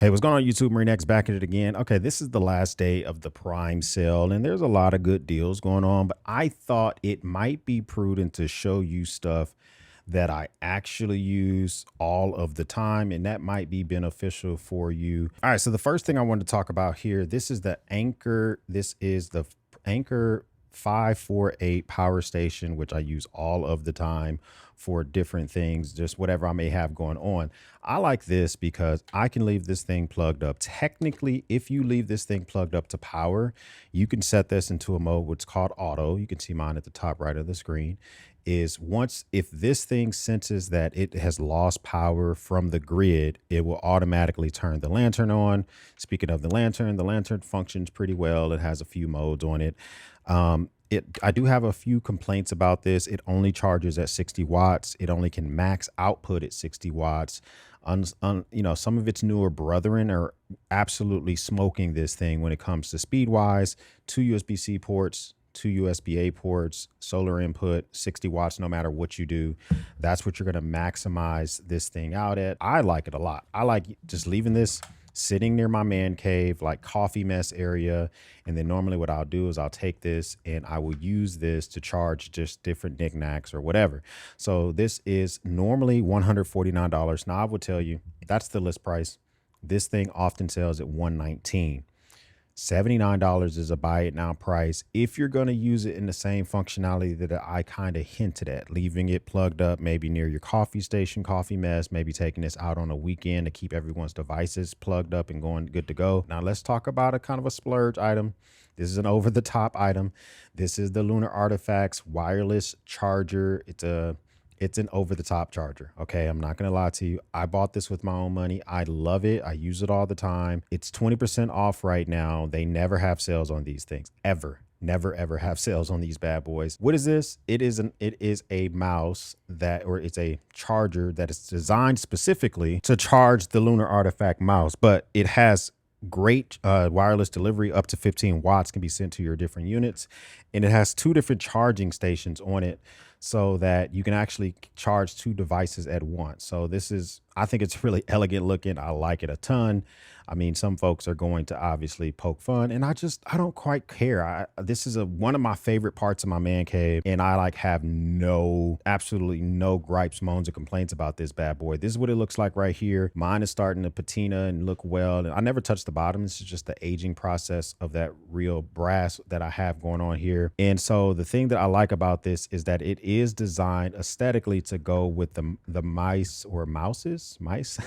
Hey, what's going on YouTube? Marine X back at it again. Okay, this is the last day of the Prime sale, and there's a lot of good deals going on, but I thought it might be prudent to show you stuff that I actually use all of the time, and that might be beneficial for you. All right, so the first thing I wanted to talk about here, this is the Anker. This is the Anker 548 power station, which I use all of the time for different things, just whatever I may have going on. I like this because I can leave this thing plugged up. Technically, if you leave this thing plugged up to power, you can set this into a mode what's called auto. You can see mine at the top right of the screen. Is once if this thing senses that it has lost power from the grid, it will automatically turn the lantern on. Speaking of the lantern functions pretty well. It has a few modes on it. I do have a few complaints about this. It only charges at 60 watts. It only can max output at 60 watts. You know, some of its newer brethren are absolutely smoking this thing when it comes to speed wise. 2 USB-C ports, 2 USB-A ports, solar input, 60 watts, no matter what you do. That's what you're going to maximize this thing out at. I like it a lot. I like just leaving this sitting near my man cave, like coffee mess area. And then normally what I'll do is I'll take this and I will use this to charge just different knickknacks or whatever. So this is normally $149. Now I will tell you that's the list price. This thing often sells at $119. $79 is a buy it now price if you're going to use it in the same functionality that I kind of hinted at, leaving it plugged up maybe near your coffee station, coffee mess, maybe taking this out on a weekend to keep everyone's devices plugged up and going good to go. Now let's talk about a kind of a splurge item. This is an over the top item. This is the Lunar Artifacts wireless charger. It's an over-the-top charger. Okay, I'm not gonna lie to you. I bought this with my own money. I love it. I use it all the time. It's 20% off right now. They never have sales on these things, ever. Never ever have sales on these bad boys. What is this? It is a mouse it's a charger that is designed specifically to charge the Lunar Artifact mouse, but it has great wireless delivery. Up to 15 watts can be sent to your different units, and it has 2 different charging stations on it so that you can actually charge 2 devices at once. So I think it's really elegant looking. I like it a ton. I mean, some folks are going to obviously poke fun, and I don't quite care. This is one of my favorite parts of my man cave, and I have absolutely no gripes, moans, or complaints about this bad boy. This is what it looks like right here. Mine is starting to patina and look well, and I never touched the bottom. This is just the aging process of that real brass that I have going on here. And so the thing that I like about this is that it is designed aesthetically to go with the mice,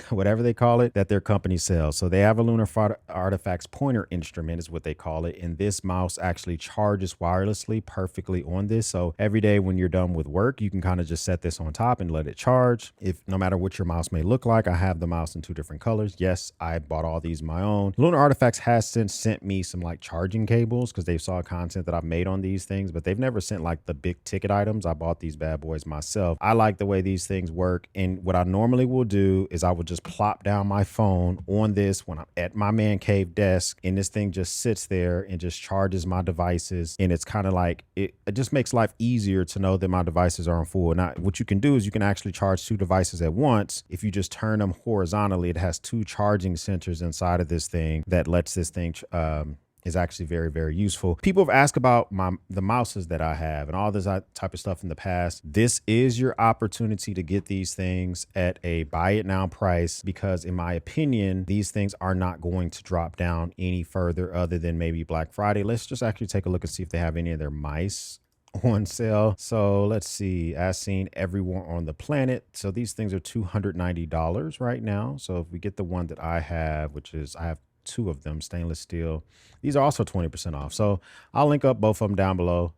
whatever they call it, that their company sells. So they have a Lunar Artifacts pointer instrument is what they call it, and this mouse actually charges wirelessly perfectly on this. So every day when you're done with work, you can kind of just set this on top and let it charge. No matter what your mouse may look like, I have the mouse in 2 different colors. Yes, I bought all these my own. Lunar Artifacts has since sent me some charging cables because they saw content that I've made on these things, but they've never sent the big ticket items. I bought these bad boys myself. I like the way these things work, and what I normally will do is I would just plop down my phone on this when I'm at my man cave desk, and this thing just sits there and just charges my devices. And it's kind of it just makes life easier to know that my devices are on full. Now, what you can do is you can actually charge 2 devices at once. If you just turn them horizontally, it has 2 charging centers inside of this thing that lets this thing is actually very, very useful. People have asked about the mouses that I have and all this type of stuff in the past. This is your opportunity to get these things at a buy it now price, because in my opinion, these things are not going to drop down any further other than maybe Black Friday. Let's just actually take a look and see if they have any of their mice on sale. So let's see, as seen everywhere on the planet. So these things are $290 right now. So if we get the one that I have, which is, I have 2 of them, stainless steel. These are also 20% off. So I'll link up both of them down below.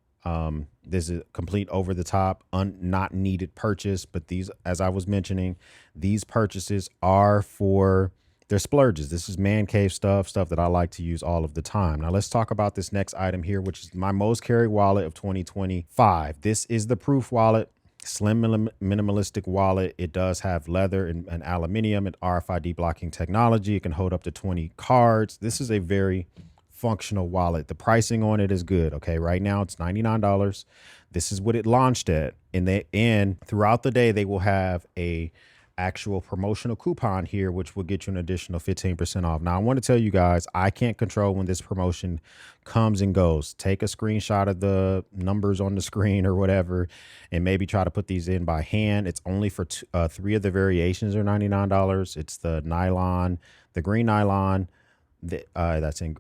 This is a complete over the top, not needed purchase, but these, as I was mentioning, these purchases are for their splurges. This is man cave stuff that I like to use all of the time. Now let's talk about this next item here, which is my most carried wallet of 2025. This is the Proof wallet. Slim minimalistic wallet. It does have leather and aluminum and RFID blocking technology. It can hold up to 20 cards. This is a very functional wallet. The pricing on it is good. Okay, right now it's $99. This is what it launched at, and throughout the day they will have a actual promotional coupon here, which will get you an additional 15% off. Now, I want to tell you guys, I can't control when this promotion comes and goes. Take a screenshot of the numbers on the screen or whatever, and maybe try to put these in by hand. It's only for three of the variations are $99. It's the nylon, the green nylon, that's in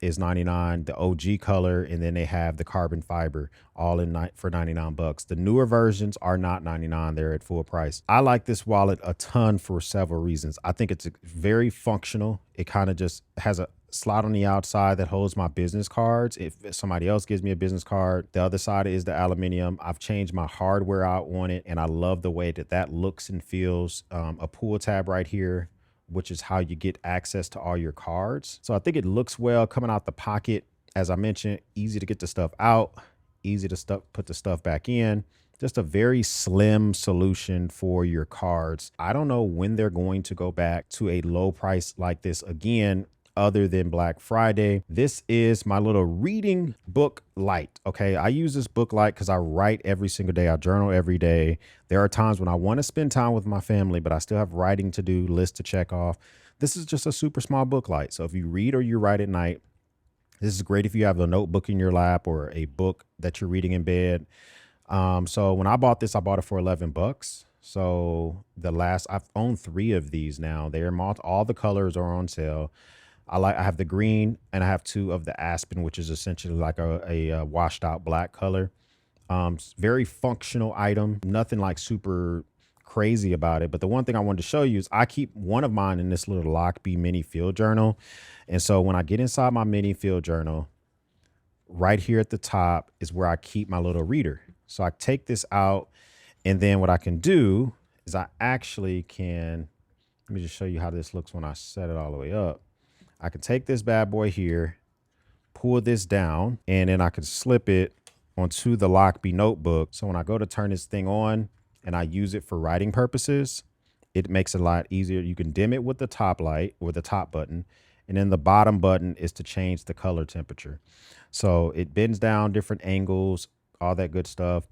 is 99, the OG color, and then they have the carbon fiber all in for 99 bucks. The newer versions are not 99, they're at full price. I like this wallet a ton for several reasons. I think it's very functional. It kind of just has a slot on the outside that holds my business cards. If somebody else gives me a business card, the other side is the aluminum. I've changed my hardware out on it, and I love the way that that looks and feels. A pull tab right here, which is how you get access to all your cards. So I think it looks well coming out the pocket. As I mentioned, easy to get the stuff out, easy to put the stuff back in. Just a very slim solution for your cards. I don't know when they're going to go back to a low price like this again, other than Black Friday. This is my little reading book light. Okay, I use this book light because I write every single day. I journal every day. There are times when I want to spend time with my family, but I still have writing to do, lists to check off. This is just a super small book light. So if you read or you write at night, this is great if you have a notebook in your lap or a book that you're reading in bed. So when I bought this, I bought it for 11 bucks. So I've owned 3 of these now. They're all the colors are on sale. I have the green, and I have 2 of the aspen, which is essentially like a washed out black color. Very functional item, nothing like super crazy about it. But the one thing I wanted to show you is I keep one of mine in this little Lockbee mini field journal. And so when I get inside my mini field journal, right here at the top is where I keep my little reader. So I take this out, and then what I can do is I actually can, let me just show you how this looks when I set it all the way up. I can take this bad boy here, pull this down, and then I can slip it onto the Lockbee notebook. So when I go to turn this thing on and I use it for writing purposes, it makes it a lot easier. You can dim it with the top light or the top button, and then the bottom button is to change the color temperature. So it bends down different angles, all that good stuff.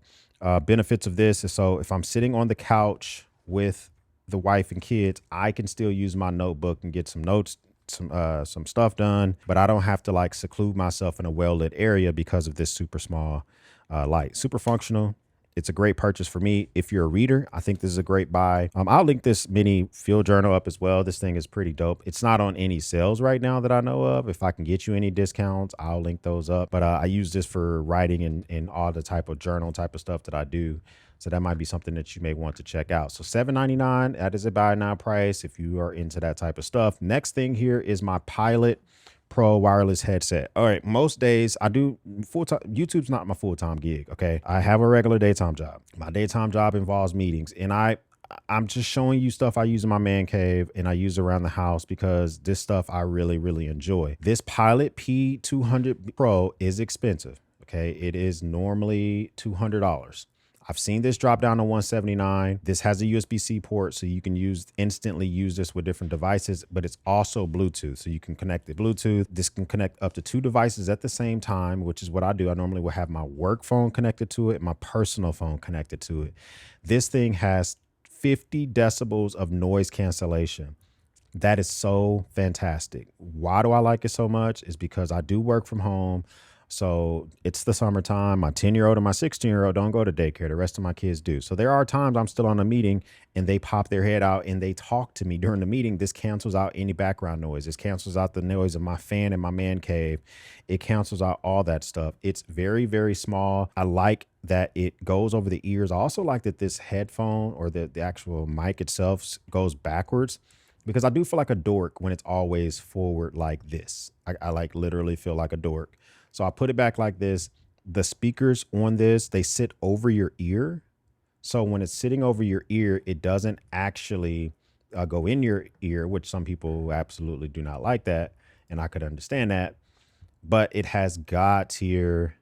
Benefits of this is, so if I'm sitting on the couch with the wife and kids, I can still use my notebook and get some notes, some stuff done, but I don't have to like seclude myself in a well-lit area because of this super small light. Super functional. It's a great purchase for me. If you're a reader, I think this is a great buy. I'll link this mini field journal up as well. This thing is pretty dope. It's not on any sales right now that I know of. If I can get you any discounts, I'll link those up. But I use this for writing and all the type of journal type of stuff that I do. So that might be something that you may want to check out. So $7.99, that is a buy now price if you are into that type of stuff. Next thing here is my Pilot Pro wireless headset. All right, most days I do full-time. YouTube's not my full-time gig, okay? I have a regular daytime job. My daytime job involves meetings, and I'm just showing you stuff I use in my man cave and I use around the house because this stuff I really, really enjoy. This Pilot P200 Pro is expensive, okay? It is normally $200. I've seen this drop down to $179. This has a USB-C port, so you can instantly use this with different devices, but it's also Bluetooth, so you can connect it Bluetooth. This can connect up to 2 devices at the same time, which is what I do. I normally will have my work phone connected to it, my personal phone connected to it. This thing has 50 decibels of noise cancellation. That is so fantastic. Why do I like it so much? Is because I do work from home. So it's the summertime. My 10-year-old and my 16-year-old don't go to daycare. The rest of my kids do. So there are times I'm still on a meeting and they pop their head out and they talk to me during the meeting. This cancels out any background noise. This cancels out the noise of my fan in my man cave. It cancels out all that stuff. It's very, very small. I like that it goes over the ears. I also like that this headphone or the actual mic itself goes backwards, because I do feel like a dork when it's always forward like this. I like literally feel like a dork. So I put it back like this. The speakers on this, they sit over your ear. So when it's sitting over your ear, it doesn't actually go in your ear, which some people absolutely do not like that. And I could understand that. But it has God tier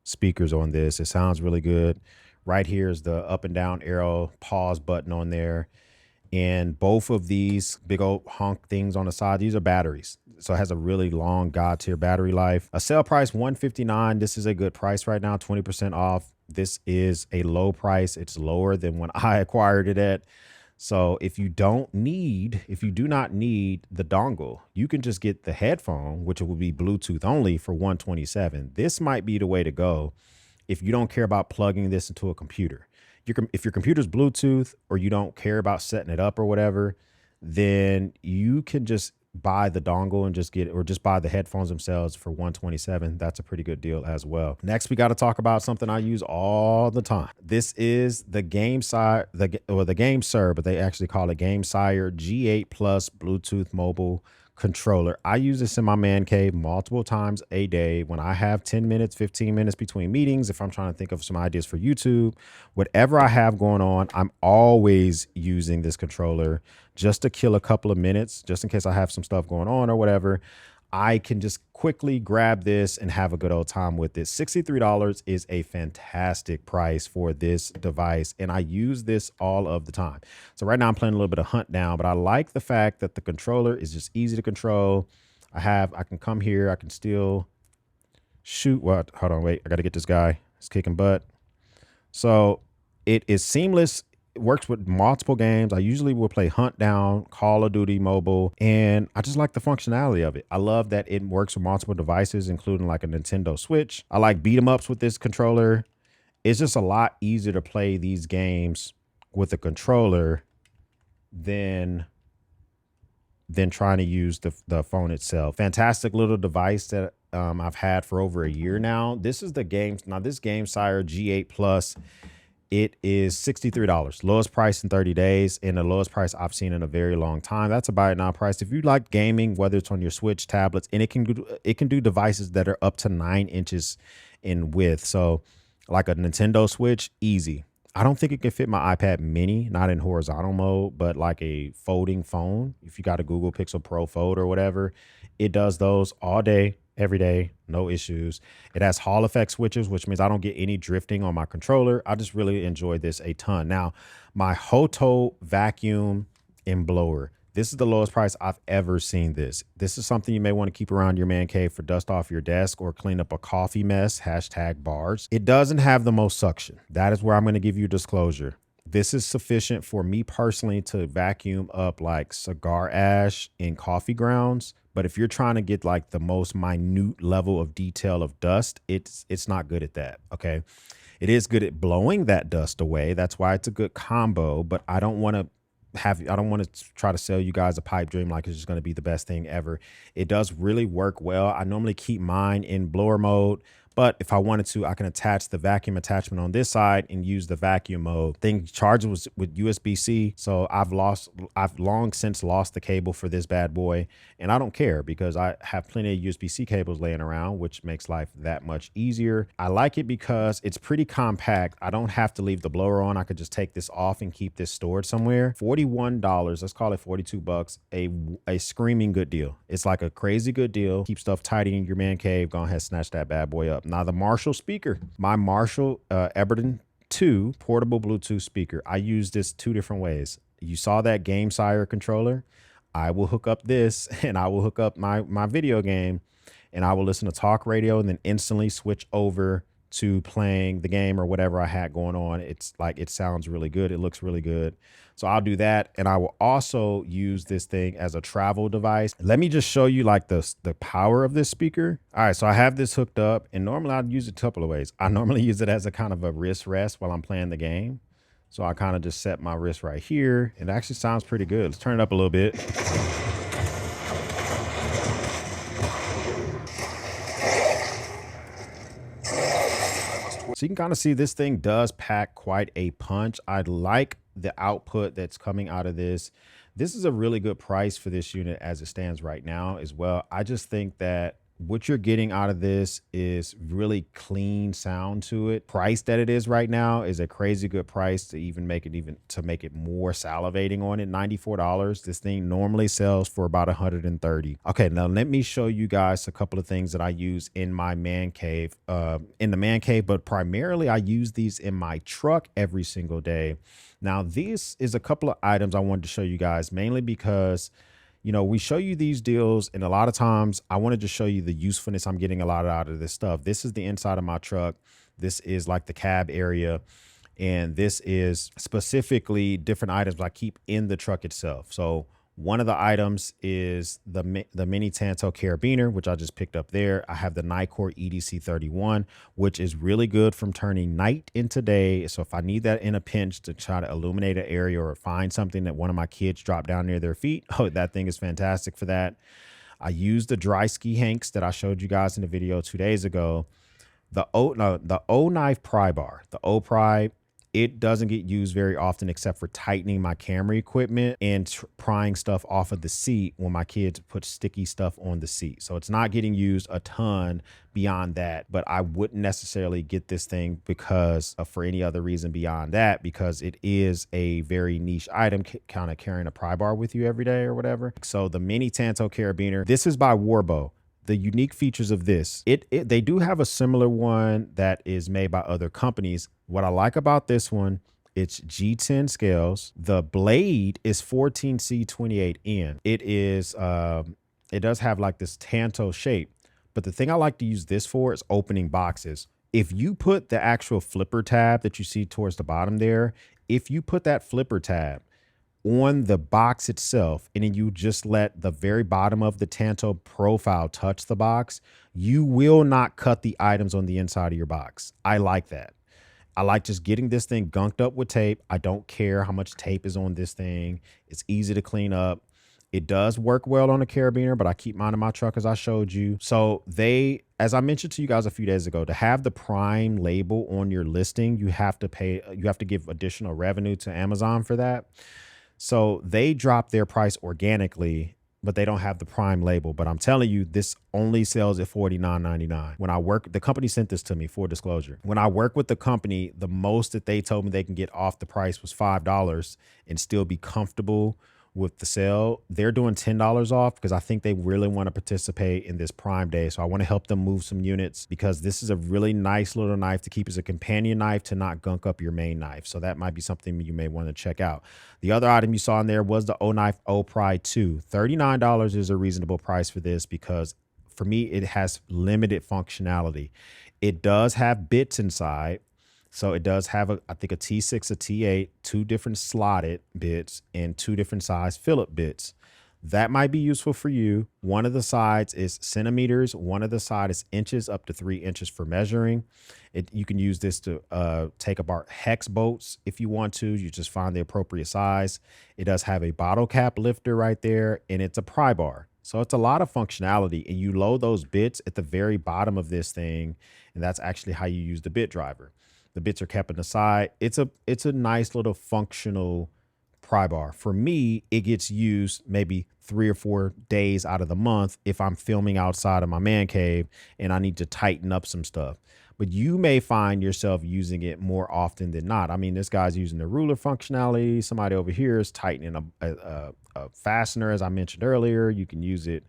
speakers on this. It sounds really good. Right here is the up and down arrow pause button on there. And both of these big old honk things on the side, these are batteries. So it has a really long God tier battery life. A sale price $159. This is a good price right now, 20% off. This is a low price. It's lower than when I acquired it at. So if you do not need the dongle, you can just get the headphone, which will be Bluetooth only for 127. This might be the way to go if you don't care about plugging this into a computer. If your computer's Bluetooth or you don't care about setting it up or whatever, then you can just buy the dongle and just buy the headphones themselves for 127. That's a pretty good deal as well. Next, we got to talk about something I use all the time. This is the Game Sire, the Game Sir, but they actually call it Game Sire G8 Plus Bluetooth mobile controller. I use this in my man cave multiple times a day when I have 10 minutes, 15 minutes between meetings. If I'm trying to think of some ideas for YouTube, whatever I have going on, I'm always using this controller just to kill a couple of minutes, just in case I have some stuff going on or whatever. I can just quickly grab this and have a good old time with it. $63 is a fantastic price for this device, and I use this all of the time. So right now I'm playing a little bit of Hunt Down, but I like the fact that the controller is just easy to control. I can come here, I can still shoot. What? Hold on, wait, I got to get this guy. He's kicking butt. So it is seamless. It works with multiple games. I usually will play Hunt Down, Call of Duty Mobile, and I just like the functionality of it. I love that it works with multiple devices, including like a Nintendo Switch. I like beat 'em ups with this controller. It's just a lot easier to play these games with a controller than trying to use the phone itself. Fantastic little device that I've had for over a year now. This is this Game Sire G8 Plus. It is $63, lowest price in 30 days, and the lowest price I've seen in a very long time. That's a buy it now price. If you like gaming, whether it's on your Switch, tablets, and it can do devices that are up to 9 inches in width. So like a Nintendo Switch, easy. I don't think it can fit my iPad mini, not in horizontal mode, but like a folding phone. If you got a Google Pixel Pro Fold or whatever, it does those all day, every day, no issues. It has Hall effect switches, which means I don't get any drifting on my controller. I just really enjoy this a ton. Now, my Hoto vacuum and blower. This is the lowest price I've ever seen this. This is something you may want to keep around your man cave for dust off your desk or clean up a coffee mess, #bars. It doesn't have the most suction. That is where I'm going to give you disclosure. This is sufficient for me personally to vacuum up like cigar ash and coffee grounds. But if you're trying to get like the most minute level of detail of dust, it's not good at that. Okay. It is good at blowing that dust away. That's why it's a good combo, but I don't want to try to sell you guys a pipe dream like it's just going to be the best thing ever. It does really work well. I normally keep mine in blower mode, but if I wanted to, I can attach the vacuum attachment on this side and use the vacuum mode. Thing charges with USB-C, so I've long since lost the cable for this bad boy, and I don't care because I have plenty of USB-C cables laying around, which makes life that much easier. I like it because it's pretty compact. I don't have to leave the blower on. I could just take this off and keep this stored somewhere. $41, let's call it 42 bucks, a screaming good deal. It's like a crazy good deal. Keep stuff tidy in your man cave. Go ahead, snatch that bad boy up. Now the Marshall speaker, my Marshall Eberton 2 portable Bluetooth speaker. I use this 2 different ways. You saw that Game Sire controller. I will hook up this and I will hook up my video game and I will listen to talk radio and then instantly switch over to playing the game or whatever I had going on. It's like, it sounds really good. It looks really good. So I'll do that. And I will also use this thing as a travel device. Let me just show you like the power of this speaker. All right. So I have this hooked up and normally I'd use it a couple of ways. I normally use it as a kind of a wrist rest while I'm playing the game. So I kind of just set my wrist right here. It actually sounds pretty good. Let's turn it up a little bit. So you can kind of see this thing does pack quite a punch. I like the output that's coming out of this. This is a really good price for this unit as it stands right now as well. I just think that what you're getting out of this is really clean sound to it. Price that it is right now is a crazy good price to make it more salivating on it. $94. This thing normally sells for about $130. Okay, now let me show you guys a couple of things that I use in my man cave, but primarily I use these in my truck every single day. Now, this is a couple of items I wanted to show you guys, mainly because we show you these deals and a lot of times I want to just show you the usefulness I'm getting a lot out of this stuff. This is the inside of my truck. This is like the cab area. And this is specifically different items I keep in the truck itself. So one of the items is the mini Tanto Carabiner, which I just picked up there. I have the Nyore EDC31, which is really good from turning night into day. So if I need that in a pinch to try to illuminate an area or find something that one of my kids dropped down near their feet, oh, that thing is fantastic for that. I use the dry ski hanks that I showed you guys in the video 2 days ago. The O Knife Pry bar, the O Pry, it doesn't get used very often except for tightening my camera equipment and prying stuff off of the seat when my kids put sticky stuff on the seat. So it's not getting used a ton beyond that, but I wouldn't necessarily get this thing because for any other reason beyond that, because it is a very niche item, kind of carrying a pry bar with you every day or whatever. So the mini Tanto Carabiner, this is by Warbow. The unique features of this, they do have a similar one that is made by other companies. What I like about this one, it's G10 scales. The blade is 14C28N. It does have like this Tanto shape, but the thing I like to use this for is opening boxes. If you put the actual flipper tab that you see towards the bottom there, if you put that flipper tab on the box itself, and then you just let the very bottom of the Tanto profile touch the box, you will not cut the items on the inside of your box. I like that. I like just getting this thing gunked up with tape. I don't care how much tape is on this thing. It's easy to clean up. It does work well on a carabiner, but I keep mine in my truck as I showed you. So as I mentioned to you guys a few days ago, to have the Prime label on your listing, you have to give additional revenue to Amazon for that. So they drop their price organically, but they don't have the Prime label. But I'm telling you, this only sells at $49.99. When I work, the company sent this to me for disclosure. When I work with the company, the most that they told me they can get off the price was $5 and still be comfortable with the sale. They're doing $10 off because I think they really want to participate in this Prime Day. So I want to help them move some units because this is a really nice little knife to keep as a companion knife to not gunk up your main knife. So that might be something you may want to check out. The other item you saw in there was the O Knife O Pry 2. $39 is a reasonable price for this because for me, it has limited functionality. It does have bits inside. So it does have, I think, a T6, a T8, 2 different slotted bits and 2 different size Phillip bits. That might be useful for you. One of the sides is centimeters. One of the sides is inches, up to 3 inches for measuring. You can use this to take apart hex bolts if you want to. You just find the appropriate size. It does have a bottle cap lifter right there, and it's a pry bar. So it's a lot of functionality, and you load those bits at the very bottom of this thing, and that's actually how you use the bit driver. The bits are kept on the side. It's a nice little functional pry bar. For me, it gets used maybe 3 or 4 days out of the month if I'm filming outside of my man cave and I need to tighten up some stuff. But you may find yourself using it more often than not. I mean, this guy's using the ruler functionality. Somebody over here is tightening a fastener, as I mentioned earlier. You can use it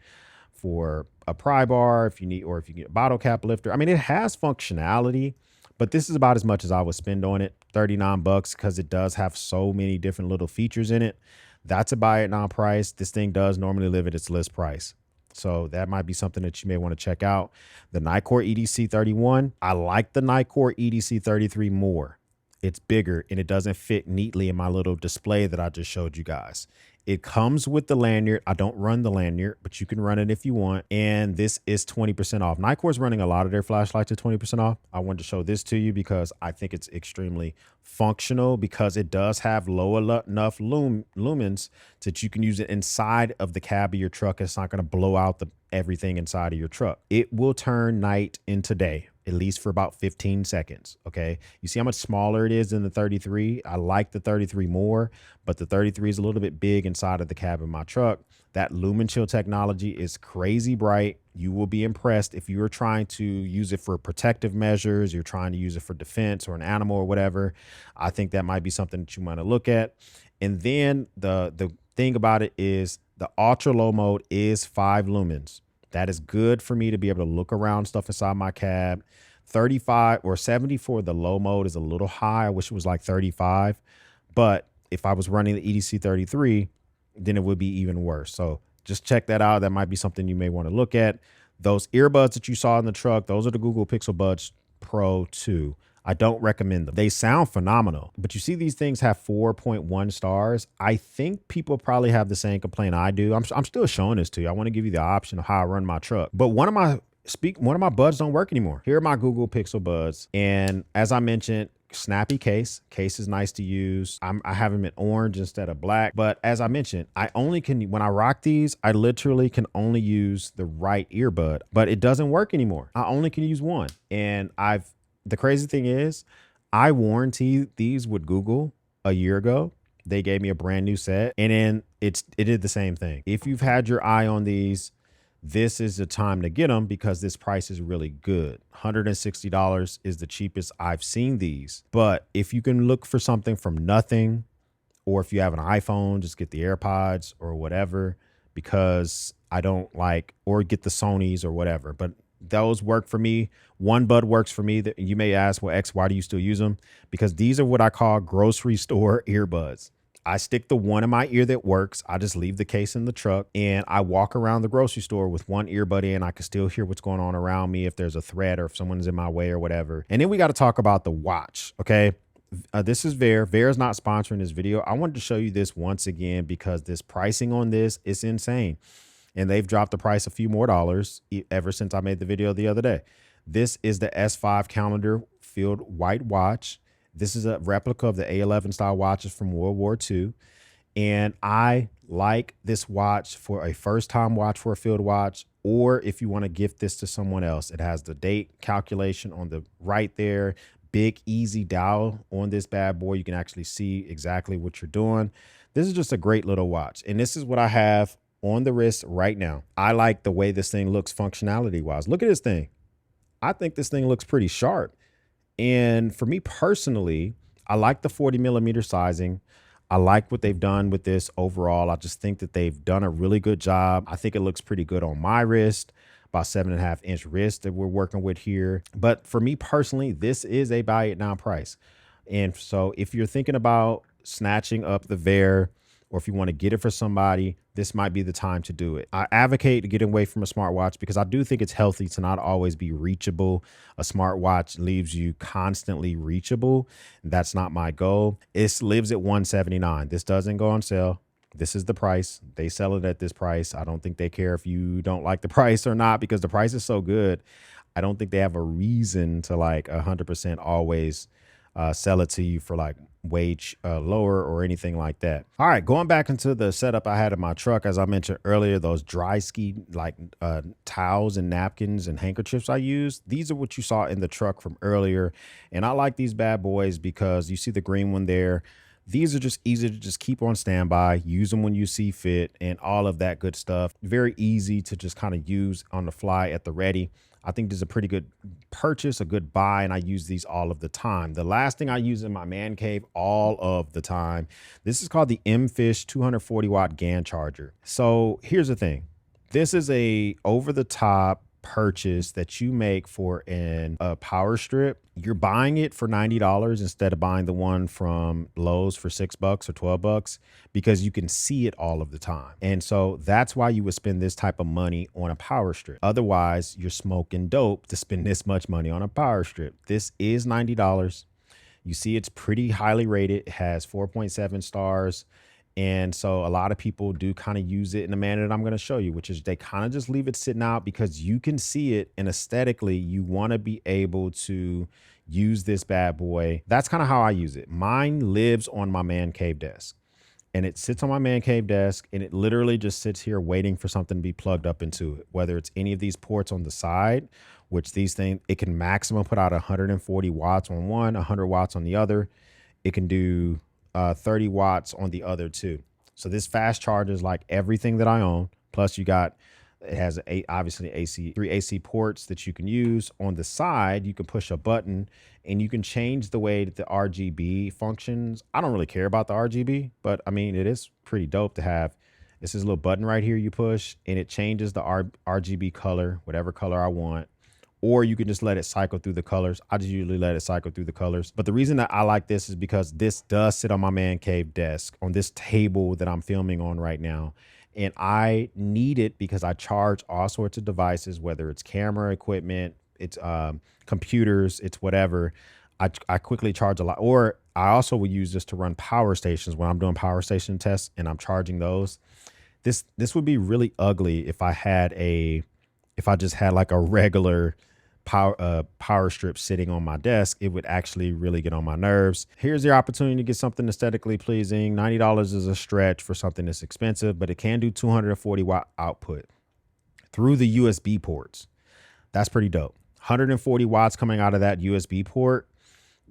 for a pry bar if you need, or if you get a bottle cap lifter. I mean, it has functionality. But this is about as much as I would spend on it, $39, because it does have so many different little features in it. That's a buy it now price. This thing does normally live at its list price. So that might be something that you may want to check out. The Nyore EDC31, I like the Nyore EDC33 more. It's bigger and it doesn't fit neatly in my little display that I just showed you guys. It comes with the lanyard. I don't run the lanyard, but you can run it if you want. And this is 20% off. Nyore's running a lot of their flashlights at 20% off. I wanted to show this to you because I think it's extremely functional because it does have low enough lumens that you can use it inside of the cab of your truck. It's not going to blow out everything inside of your truck. It will turn night into day, at least for about 15 seconds. Okay. You see how much smaller it is than the 33. I like the 33 more, but the 33 is a little bit big inside of the cab of my truck. That lumen chill technology is crazy bright. You will be impressed if you are trying to use it for protective measures. You're trying to use it for defense or an animal or whatever. I think that might be something that you want to look at. And then the thing about it is the ultra low mode is 5 lumens. That is good for me to be able to look around stuff inside my cab. 35 or 70 for the low mode is a little high. I wish it was like 35. But if I was running the EDC 33, then it would be even worse. So just check that out. That might be something you may want to look at. Those earbuds that you saw in the truck, those are the Google Pixel Buds Pro 2. I don't recommend them. They sound phenomenal, but you see these things have 4.1 stars. I think people probably have the same complaint I do. I'm still showing this to you. I want to give you the option of how I run my truck. But one of my buds don't work anymore. Here are my Google Pixel buds. And as I mentioned, snappy case is nice to use. I have them in orange instead of black, but as I mentioned, when I rock these, I literally can only use the right earbud, but it doesn't work anymore. I only can use one. And the crazy thing is, I warranted these with Google a year ago. They gave me a brand new set, and then it did the same thing. If you've had your eye on these, this is the time to get them because this price is really good. $160 is the cheapest I've seen these. But if you can look for something from nothing, or if you have an iPhone, just get the AirPods or whatever, because or get the Sonys or whatever. But those work for me. One bud works for me. That you may ask, well, X, why do you still use them? Because these are what I call grocery store earbuds. I stick the one in my ear that works. I just leave the case in the truck and I walk around the grocery store with one earbud in. I can still hear what's going on around me if there's a threat or if someone's in my way or whatever. And then we got to talk about the watch. Okay. This is Verv. Verv is not sponsoring this video. I wanted to show you this once again because this pricing on this is insane. And they've dropped the price a few more dollars ever since I made the video the other day. This is the S5 calendar field white watch. This is a replica of the A11 style watches from World War II. And I like this watch for a first time watch for a field watch, or if you want to gift this to someone else. It has the date calculation on the right there, big easy dial on this bad boy. You can actually see exactly what you're doing. This is just a great little watch. And this is what I have on the wrist right now. I like the way this thing looks functionality wise. Look at this thing. I think this thing looks pretty sharp. And for me personally, I like the 40 millimeter sizing. I like what they've done with this overall. I just think that they've done a really good job. I think it looks pretty good on my wrist, about 7.5-inch wrist that we're working with here. But for me personally, this is a buy it now price. And so if you're thinking about snatching up the Verv, or if you want to get it for somebody, this might be the time to do it. I advocate to get away from a smartwatch because I do think it's healthy to not always be reachable. A smartwatch leaves you constantly reachable. That's not my goal. It lives at $179. This doesn't go on sale. This is the price. They sell it at this price. I don't think they care if you don't like the price or not because the price is so good. I don't think they have a reason to 100% always sell it to you for wage lower or anything like that. All right, going back into the setup I had in my truck, as I mentioned earlier, those dry ski towels and napkins and handkerchiefs I use, these are what you saw in the truck from earlier. And I like these bad boys because you see the green one there. These are just easy to just keep on standby, use them when you see fit and all of that good stuff. Very easy to just kind of use on the fly at the ready. I think this is a pretty good purchase, a good buy, and I use these all of the time. The last thing I use in my man cave all of the time, this is called the M-Fish 240 watt GAN charger. So here's the thing. This is a over-the-top purchase that you make for a power strip. You're buying it for $90 instead of buying the one from Lowe's for $6 or $12 because you can see it all of the time. And so that's why you would spend this type of money on a power strip. Otherwise, you're smoking dope to spend this much money on a power strip. This is $90. You see it's pretty highly rated. It has 4.7 stars. And so a lot of people do kind of use it in the manner that I'm going to show you, which is they kind of just leave it sitting out because you can see it, and aesthetically you want to be able to use this bad boy. That's kind of how I use it. Mine lives on my man cave desk, and it sits on my man cave desk, and it literally just sits here waiting for something to be plugged up into it, whether it's any of these ports on the side, which these things, it can maximum put out 140 watts on one, 100 watts on the other. It can do 30 watts on the other two. So this fast charges like everything that I own. Plus it has obviously 3 AC ports that you can use. On the side, you can push a button and you can change the way that the RGB functions. I don't really care about the RGB, but I mean, it is pretty dope to have. This is a little button right here you push and it changes the RGB color, whatever color I want. Or you can just let it cycle through the colors. I just usually let it cycle through the colors. But the reason that I like this is because this does sit on my man cave desk on this table that I'm filming on right now. And I need it because I charge all sorts of devices, whether it's camera equipment, it's computers, it's whatever. I quickly charge a lot. Or I also will use this to run power stations when I'm doing power station tests and I'm charging those. This would be really ugly if I just had like a regular power strip sitting on my desk. It would actually really get on my nerves. Here's your opportunity to get something aesthetically pleasing. $90 is a stretch for something that's expensive, but it can do 240 watt output through the USB ports. That's pretty dope. 140 watts coming out of that USB port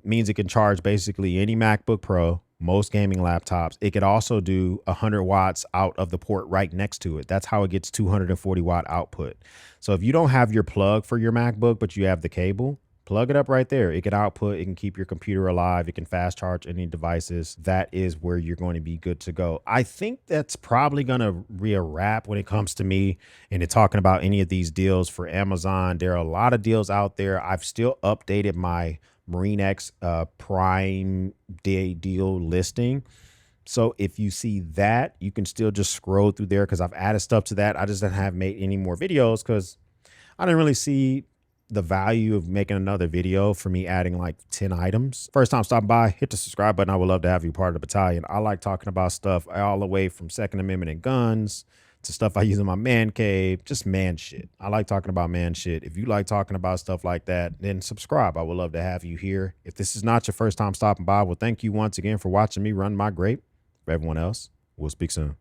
means it can charge basically any MacBook Pro, most gaming laptops. It could also do 100 watts out of the port right next to it. That's how it gets 240 watt output. So if you don't have your plug for your MacBook, but you have the cable, plug it up right there. It can output, it can keep your computer alive, it can fast charge any devices. That is where you're going to be good to go. I think that's probably going to be a wrap when it comes to me and talking about any of these deals for Amazon. There are a lot of deals out there. I've still updated my MarineX Prime Day deal listing. So if you see that, you can still just scroll through there because I've added stuff to that. I just haven't made any more videos because I didn't really see the value of making another video for me adding like 10 items. First time stopping by, hit the subscribe button. I would love to have you part of the battalion. I like talking about stuff all the way from Second Amendment and guns to stuff I use in my man cave, just man shit. I like talking about man shit. If you like talking about stuff like that, then subscribe. I would love to have you here. If this is not your first time stopping by, well, thank you once again for watching me run my grape. For everyone else, we'll speak soon.